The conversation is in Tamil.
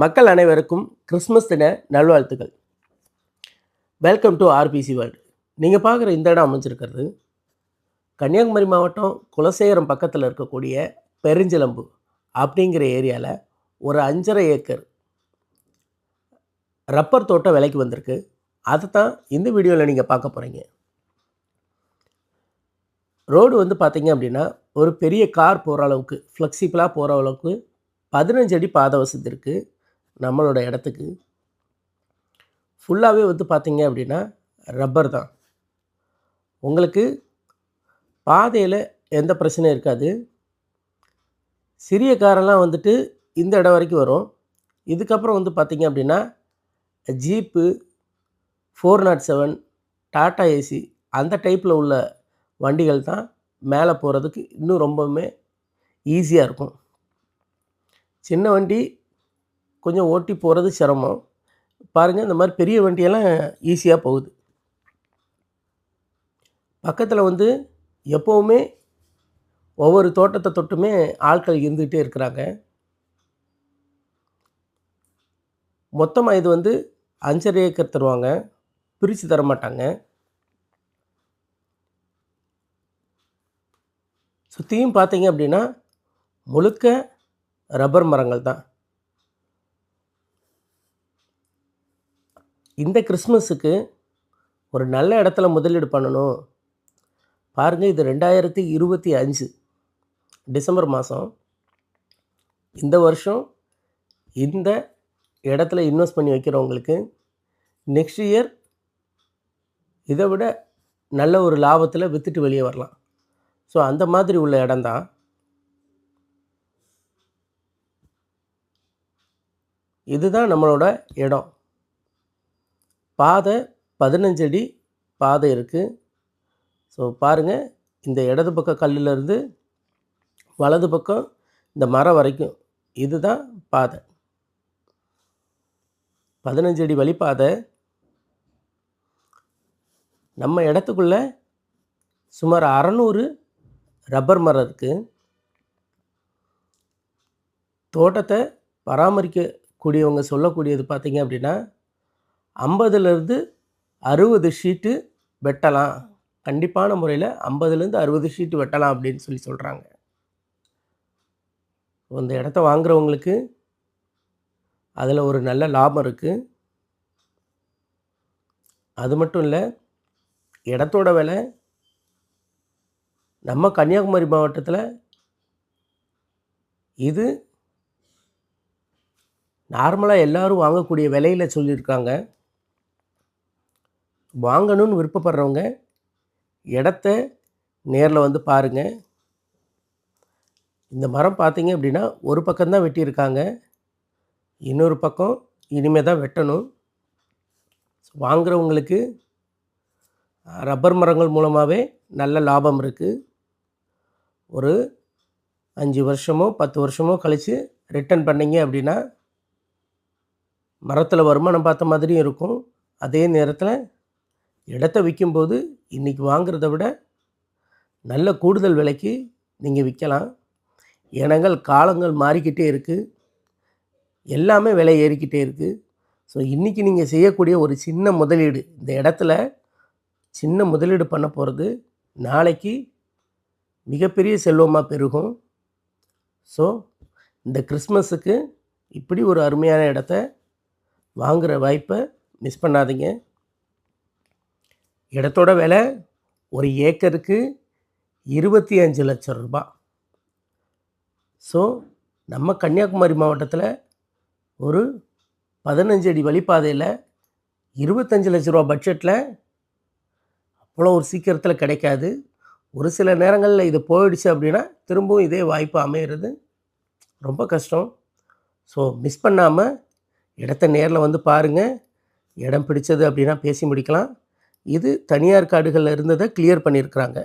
மக்கள் அனைவருக்கும் கிறிஸ்மஸ் தின நல்வாழ்த்துக்கள். Welcome to RBC world. நீங்கள் பார்க்குற இந்த இடம் அமைஞ்சிருக்கிறது கன்னியாகுமரி மாவட்டம் குலசேகரம் பக்கத்தில் இருக்கக்கூடிய பெருஞ்சிலம்பு அப்படிங்கிற ஏரியாவில் ஒரு 5.5 ஏக்கர் ரப்பர் தோட்டம் விலைக்கு வந்திருக்கு. அதை தான் இந்த வீடியோவில் நீங்கள் பார்க்க போகிறீங்க. ரோடு பார்த்தீங்க அப்படின்னா ஒரு பெரிய கார் போகிற அளவுக்கு ஃப்ளெக்சிபிளாக போகிற அளவுக்கு 15 அடி பாதை வசதி இருக்குது. நம்மளோட இடத்துக்கு ஃபுல்லாகவே பார்த்தீங்க அப்படின்னா ரப்பர் தான். உங்களுக்கு பாதையில் எந்த பிரச்சனையும் இருக்காது. சிறிய காரெல்லாம் இந்த இடம் வரைக்கும் வரும். இதுக்கப்புறம் பார்த்தீங்க அப்படின்னா ஜீப்பு 407 டாட்டா ஏசி அந்த டைப்பில் உள்ள வண்டிகள் தான் மேலே போகிறதுக்கு இன்னும் ரொம்பவுமே ஈஸியாக இருக்கும். சின்ன வண்டி கொஞ்சம் ஓட்டி போகிறது சிரமம். பாருங்கள், இந்த மாதிரி பெரிய வண்டியெல்லாம் ஈஸியாக போகுது. பக்கத்தில் எப்போவுமே ஒவ்வொரு தோட்டத்தை தொட்டுமே ஆட்கள் இருந்துகிட்டே இருக்கிறாங்க. மொத்தமாக இது 5.5 ஏக்கர் தருவாங்க, பிரித்து தர மாட்டாங்க. சுற்றியும் பார்த்தீங்க அப்படின்னா முழுக்க ரப்பர் மரங்கள் தான். இந்த கிறிஸ்மஸுக்கு ஒரு நல்ல இடத்துல முதலீடு பண்ணணும். பாருங்கள், இது 2025 டிசம்பர் மாதம். இந்த வருஷம் இந்த இடத்துல இன்வெஸ்ட் பண்ணி வைக்கிறவங்களுக்கு நெக்ஸ்ட் இயர் இதை விட நல்ல ஒரு லாபத்தில் விற்றுட்டு வெளியே வரலாம். ஸோ அந்த மாதிரி உள்ள இடம்தான். இதுதான் நம்மளோட இடம். பாதை 15 அடி பாதை இருக்குது. ஸோ பாருங்கள், இந்த இடது பக்கம் கல்லிலேருந்து வலது பக்கம் இந்த மரம் வரைக்கும் இதுதான் பாதை. 15 அடி வழிப்பாதை. நம்ம இடத்துக்குள்ளே சுமார் 600 ரப்பர் மரம் இருக்குது. தோட்டத்தை பராமரிக்கக்கூடியவங்க சொல்லக்கூடியது பார்த்தீங்க அப்படின்னா 50லேருந்து 60 ஷீட்டு வெட்டலாம். கண்டிப்பான முறையில் 50லேருந்து 60 ஷீட்டு வெட்டலாம் அப்படின்னு சொல்கிறாங்க. இந்த இடத்த வாங்குகிறவங்களுக்கு அதில் ஒரு நல்ல லாபம் இருக்குது. அது மட்டும் இல்லை, இடத்தோட விலை நம்ம கன்னியாகுமரி மாவட்டத்தில் இது நார்மலாக எல்லோரும் வாங்கக்கூடிய விலையில் சொல்லியிருக்காங்க. வாங்கணும்னு விருப்பப்படுறவங்க இடத்த நேரில் பாருங்கள். இந்த மரம் பார்த்தீங்க அப்படின்னா ஒரு பக்கம்தான் வெட்டியிருக்காங்க, இன்னொரு பக்கம் இனிமேல் தான் வெட்டணும். வாங்குகிறவங்களுக்கு ரப்பர் மரங்கள் மூலமாகவே நல்ல லாபம் இருக்குது. ஒரு 5 வருஷமோ 10 வருஷமோ கழித்து ரிட்டர்ன் பண்ணிங்க அப்படின்னா மரத்தில் வருமானம் பார்த்த மாதிரியும் இருக்கும். அதே நேரத்தில் இடத்த விற்கும்போது இன்றைக்கி வாங்கிறத விட நல்ல கூடுதல் விலைக்கு நீங்கள் விற்கலாம். ஏனங்கள் காலங்கள் மாறிக்கிட்டே இருக்குது, எல்லாமே விலை ஏறிக்கிட்டே இருக்குது. ஸோ இன்றைக்கி நீங்கள் செய்யக்கூடிய ஒரு சின்ன முதலீடு, இந்த இடத்துல சின்ன முதலீடு பண்ண போகிறது நாளைக்கு மிகப்பெரிய செல்வமாக பெருகும். ஸோ இந்த கிறிஸ்மஸுக்கு இப்படி ஒரு அருமையான இடத்த வாங்குகிற வாய்ப்பை மிஸ் பண்ணாதீங்க. இடத்தோட விலை ஒரு ஏக்கருக்கு 25 லட்சம் ரூபாய். ஸோ நம்ம கன்னியாகுமரி மாவட்டத்தில் ஒரு 15 அடி வழிப்பாதையில் 25 லட்ச ரூபா பட்ஜெட்டில் அவ்வளோ ஒரு சீக்கிரத்தில் கிடைக்காது. ஒரு சில நேரங்களில் இது போயிடுச்சு அப்படின்னா திரும்பவும் இதே வாய்ப்பு அமையிறது ரொம்ப கஷ்டம். ஸோ மிஸ் பண்ணாமல் இடத்த நேரில் பாருங்கள். இடம் பிடிச்சது அப்படின்னா பேசி முடிக்கலாம். இது தனியார் காடுகளில் இருந்ததை கிளியர் பண்ணியிருக்கிறாங்க.